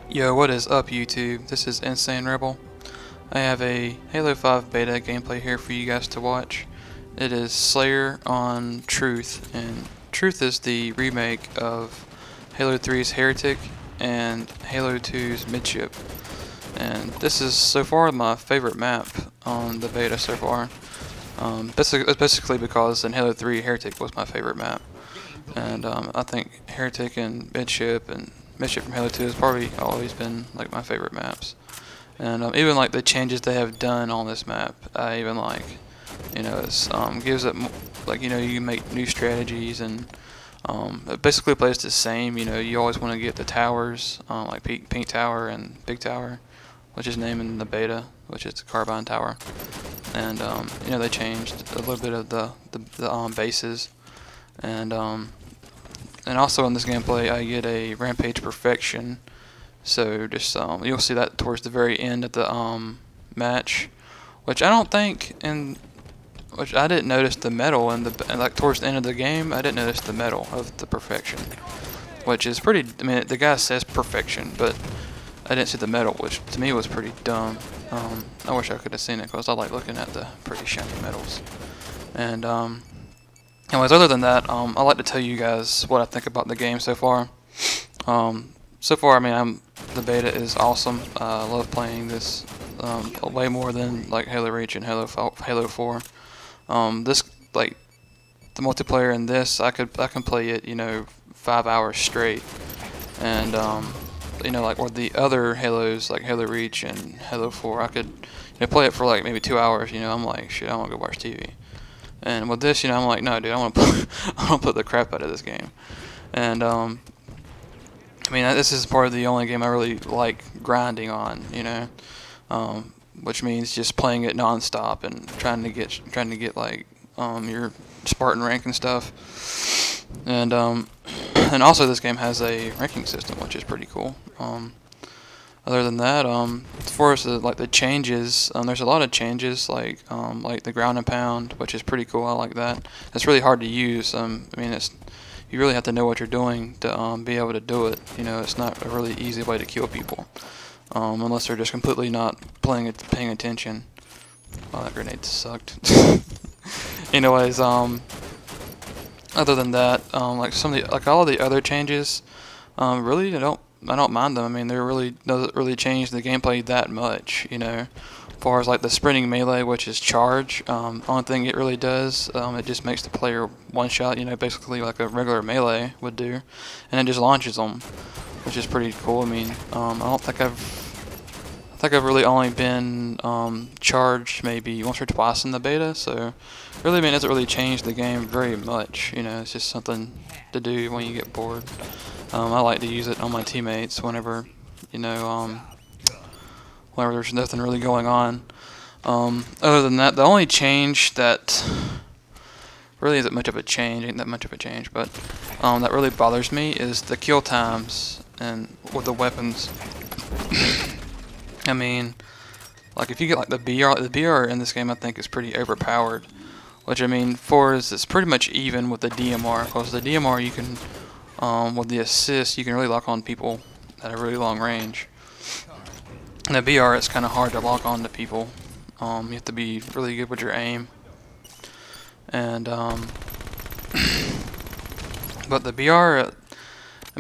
Yo, what is up YouTube? This is Insane Rebel. I have a Halo 5 beta gameplay here for you guys to watch. It is Slayer on Truth, and Truth is the remake of Halo 3's Heretic and Halo 2's Midship. And this is so far my favorite map on the beta so far. Basically because in Halo 3 Heretic was my favorite map. And I think Heretic and Midship from Halo 2 has probably always been like my favorite maps. And even like the changes they have done on this map, I even like. You know, it gives it like, you know, you can make new strategies, and it basically plays the same. You know, you always want to get the towers, like Pink Tower and Big Tower, which is named in the beta, which is the Carbine Tower. And you know, they changed a little bit of the bases, and also in this gameplay I get a Rampage Perfection. So just you'll see that towards the very end of the match, which I don't think which I didn't notice the medal and like towards the end of the game I didn't notice the medal of the Perfection, which is pretty. I mean, the guy says Perfection, but I didn't see the medal, which to me was pretty dumb. I wish I could have seen it because I like looking at the pretty shiny medals. And anyways, other than that, I'd like to tell you guys what I think about the game so far. So far, I mean, the beta is awesome. I love playing this way more than like Halo Reach and Halo 4. This, like, the multiplayer in this, I can play it, you know, 5 hours straight. And you know, like with the other Halos, like Halo Reach and Halo 4, I could, you know, play it for like maybe 2 hours. You know, I'm like, shit, I want to go watch TV. And with this, you know, I'm like, no, dude, I want to put the crap out of this game. And I mean, this is part of the only game I really like grinding on, you know, which means just playing it non-stop and trying to get like your Spartan rank and stuff. And also this game has a ranking system, which is pretty cool. Other than that, as far as like the changes, there's a lot of changes, like the ground and pound, which is pretty cool. I like that. It's really hard to use. I mean, you really have to know what you're doing to be able to do it. You know, it's not a really easy way to kill people, unless they're just completely not paying attention. Oh, that grenade sucked. Anyways, other than that, like all the other changes, really I don't mind them. I mean, they really doesn't really change the gameplay that much, you know. As far as like the sprinting melee, which is charge, only thing it really does, it just makes the player one shot, you know, basically like a regular melee would do, and it just launches them, which is pretty cool. I mean, I think I've really only been charged maybe once or twice in the beta, so really, I mean, it doesn't really change the game very much. You know, it's just something to do when you get bored. I like to use it on my teammates whenever, you know, whenever there's nothing really going on. Other than that, the only change that really isn't much of a change, but that really bothers me is the kill times and with the weapons. I mean, like if you get like the BR in this game, I think is pretty overpowered. Which, I mean, it's pretty much even with the DMR, because the DMR you can, with the assist, you can really lock on people at a really long range. And the BR, it's kind of hard to lock on to people. You have to be really good with your aim. And but the BR, I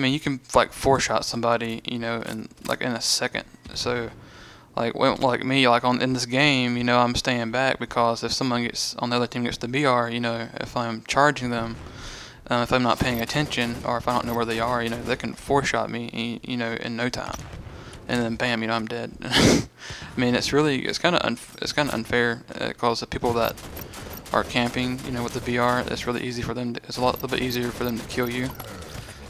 mean, you can like 4-shot somebody, you know, in a second. So like me, like in this game, you know, I'm staying back because if someone on the other team gets the BR, you know, if I'm charging them, if I'm not paying attention or if I don't know where they are, you know, they can 4-shot me, you know, in no time, and then bam, you know, I'm dead. I mean, it's kind of unfair because the people that are camping, you know, with the BR, it's really easy for them. It's a little bit easier for them to kill you.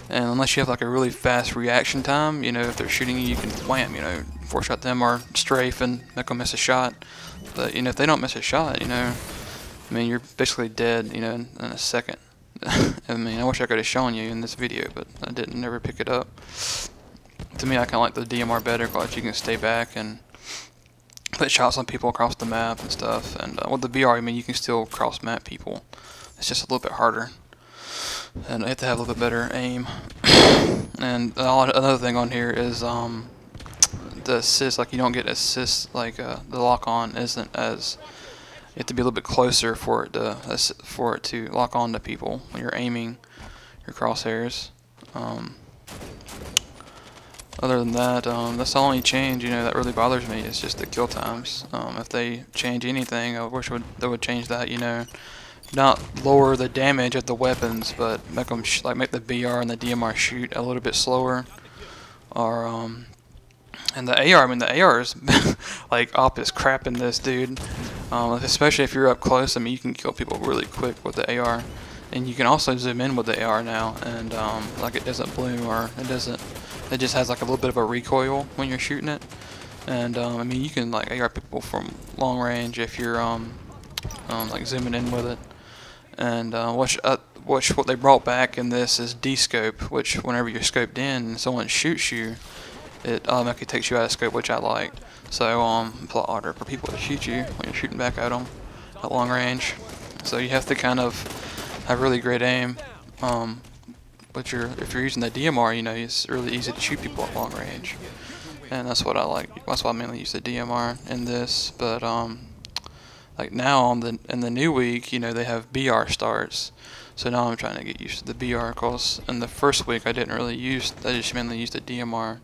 And unless you have like a really fast reaction time, you know, if they're shooting you, you can wham, you know, 4-shot them or strafe and make them miss a shot. But, you know, if they don't miss a shot, you know, I mean, you're basically dead, you know, in a second. I mean, I wish I could have shown you in this video, but I didn't never pick it up. To me, I kind of like the DMR better because you can stay back and put shots on people across the map and stuff. And with the BR, I mean, you can still cross-map people. It's just a little bit harder. And I have to have a little bit better aim. And another thing on here is the assist, like you don't get assist, like the lock on isn't as, you have to be a little bit closer for it to lock on to people when you're aiming your crosshairs. Other than that, that's the only change, you know, that really bothers me, is just the kill times. If they change anything, I wish they would change that, you know, not lower the damage of the weapons, but make them make the BR and the DMR shoot a little bit slower. Or and the AR, I mean, the AR is like op is crap in this, dude. Especially if you're up close. I mean, you can kill people really quick with the AR, and you can also zoom in with the AR now, and like it doesn't bloom, or it doesn't. It just has like a little bit of a recoil when you're shooting it, and I mean, you can like AR people from long range if you're like zooming in with it. And what they brought back in this is descope, which whenever you're scoped in and someone shoots you, it automatically takes you out of scope, which I like. So it's a lot harder for people to shoot you when you're shooting back at them at long range. So you have to kind of have really great aim. But if you're using the DMR, you know, it's really easy to shoot people at long range, and that's what I like. That's why I mainly use the DMR in this. But like now in the new week, you know, they have BR starts. So now I'm trying to get used to the BR, cause in the first week I just mainly used the DMR,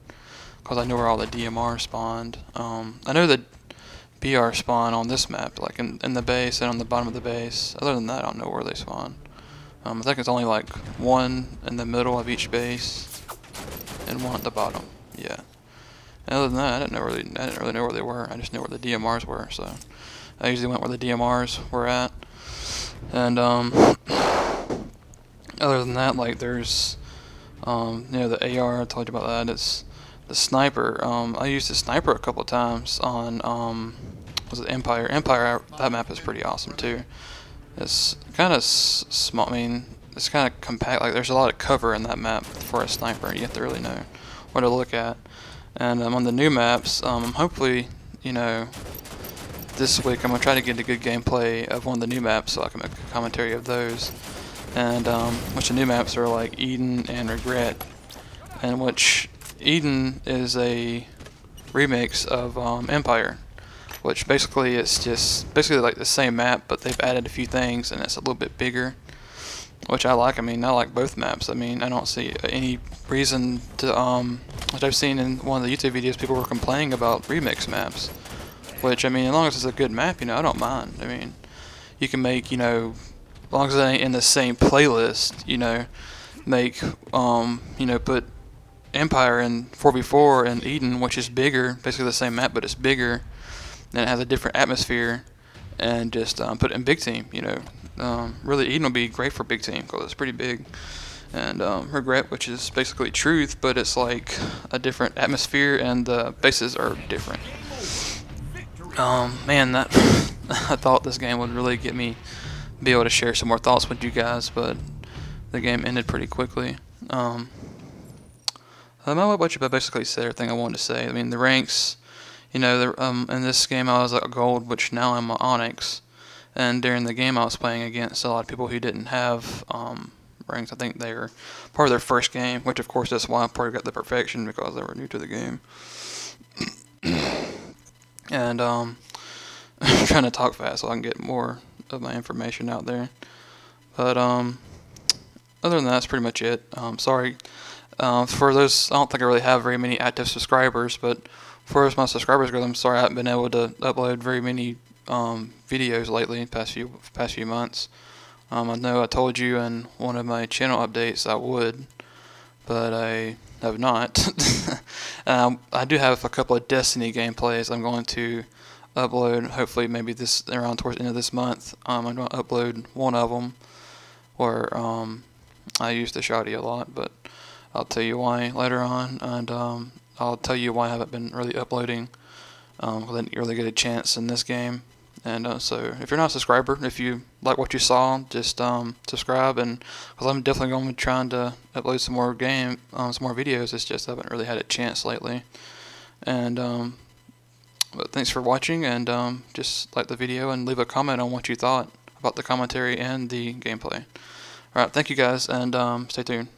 cause I know where all the DMR spawned. I know the BR spawn on this map, like in the base and on the bottom of the base. Other than that, I don't know where they spawn. I think it's only like one in the middle of each base and one at the bottom. Yeah. And other than that, I didn't really know where they were. I just knew where the DMRs were. So I usually went where the DMRs were at. And other than that, like there's you know, the AR. I told you about that. It's the sniper. I used the sniper a couple of times on was it Empire? Empire. That map is pretty awesome too. It's kind of small. I mean, it's kind of compact. Like there's a lot of cover in that map for a sniper. You have to really know what to look at. And on the new maps, hopefully, you know, this week I'm gonna try to get a good gameplay of one of the new maps, so I can make a commentary of those. And which the new maps are like Eden and Regret, and which Eden is a remix of Empire. Which basically it's just basically like the same map, but they've added a few things and it's a little bit bigger, which I like. I mean, I like both maps. I mean, I don't see any reason to which I've seen in one of the YouTube videos, people were complaining about remix maps, which I mean, as long as it's a good map, you know, I don't mind. I mean, you can make, you know, as long as it ain't in the same playlist, you know, make you know, put Empire in 4v4 and Eden, which is bigger, basically the same map, but it's bigger. And it has a different atmosphere, and just put it in big team. You know, really Eden would be great for big team because it's pretty big. And Regret, which is basically Truth, but it's like a different atmosphere and the bases are different. Man, that I thought this game would really get me be able to share some more thoughts with you guys, but the game ended pretty quickly. I basically said everything I wanted to say. I mean, the ranks. You know, in this game I was a gold, which now I'm an onyx. And during the game I was playing against a lot of people who didn't have ranks. I think they were part of their first game, which of course that's why I probably got the perfection, because they were new to the game. And I'm trying to talk fast so I can get more of my information out there. But other than that, that's pretty much it. Sorry for those. I don't think I really have very many active subscribers, but for my subscribers go, I'm sorry I haven't been able to upload very many videos lately, past few months. I know I told you in one of my channel updates I would, but I have not. I do have a couple of Destiny gameplays I'm going to upload, hopefully maybe around towards the end of this month. I'm going to upload one of them where I use the shoddy a lot, but I'll tell you why later on. And I'll tell you why I haven't been really uploading, because I didn't really get a chance in this game. And so if you're not a subscriber, if you like what you saw, just subscribe. And because I'm definitely going to be trying to upload some more videos. It's just I haven't really had a chance lately. And but thanks for watching, and just like the video and leave a comment on what you thought about the commentary and the gameplay. Alright, thank you guys, and stay tuned.